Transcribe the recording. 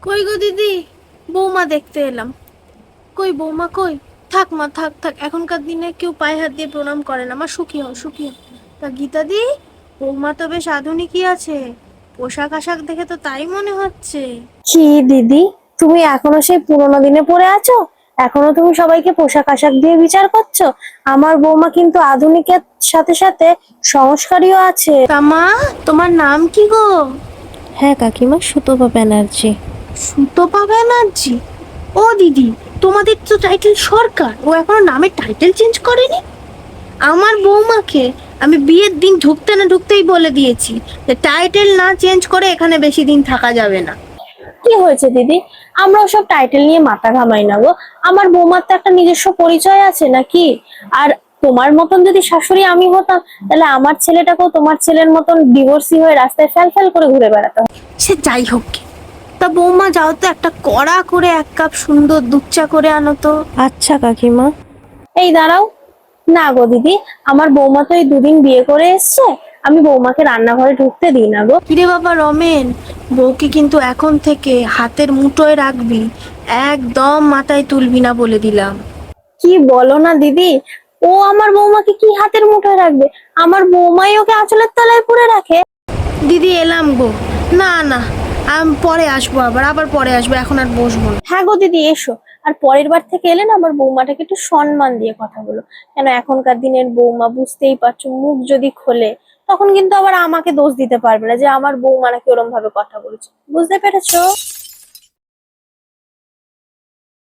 কই গো দিদি, বৌমা দেখতে এলাম। কই বৌমা কই? থাক মা, থাক থাক, এখনকার দিনে কেউ পায়ে হাত দিয়ে প্রণাম করে না, মা সুখী হও সুখী হও। তা গীতা দি, বৌমা তো বেশ আধুনিকই আছে, পোশাক আশাক দেখে তো তাই মনে হচ্ছে। কি দিদি, তুমি এখনো সেই পুরোনো দিনে পড়ে আছো? এখনো তুমি সবাইকে পোশাক আশাক দিয়ে বিচার করছো? আমার বৌমা কিন্তু আধুনিকের সাথে সাথে সংস্কারীও আছে। তা মা, তোমার নাম কি গো? হ্যাঁ কাকিমা, সুতপা ব্যানার্জি। সুতপা ব্যানার্জি? ও দিদি, তোমাদের তো টাইটেল সরকার, ও এখনো নামের টাইটেল চেঞ্জ করেনি। আমার বৌমাকে আমি বিয়ের দিন ঢুকতে না ঢুকতেই বলে দিয়েছি যে টাইটেল না চেঞ্জ করে এখানে বেশি দিন থাকা যাবে না। কি হয়েছে দিদি? আমরা ওসব টাইটেল নিয়ে মাথা ঘামাই না গো। আমার বৌমার তো একটা নিজস্ব পরিচয় আছে নাকি? আর তোমার মতন যদি শাশুড়ি আমি হতাম, তাহলে আমার ছেলেটাকেও তোমার ছেলের মতন ডিভোর্সি হয়ে রাস্তায় ফ্যাল ফ্যাল করে ঘুরে বেড়াতে হবে। সে যাই হোক গে। তা বৌমা যাও তো, একটা কড়া করে এক কাপ সুন্দর দুধ চা করে আনো তো। আচ্ছা কাকিমা। এই দাঁড়াও, না গো দিদি, আমার বৌমা তো এই দুদিন বিয়ে করে এসছে, আমি বৌমাকে রান্নাঘরে ঢুকতে দিই না গো। কিরে বাবা রমেন, বউকে কিন্তু এখন থেকে হাতের মুঠোয় রাখবি, একদম মাথায় তুলবি না বলে দিলাম। কি বলো না দিদি, ও আমার বৌমাকে কি হাতের মুঠোয় রাখবে? আমার বৌমাই ওকে আঁচলের তলায় পুরে রাখে। দিদি এলাম গো। না না, আমি পরে আসবো, আবার আবার পরে আসবো, এখন আর বসবো না। হ্যাঁ গো দিদি, এসো। আর পরের বার থেকে এলে না আমার বৌমাটাকে একটু সম্মান দিয়ে কথা বলো। কেন এখনকার দিনের বৌমা বুঝতেই পারছো, মুখ যদি খোলে তখন কিন্তু আবার আমাকে দোষ দিতে পারবে না যে আমার বৌমা নাকি ওরম ভাবে কথা বলছে। বুঝতে পেরেছো?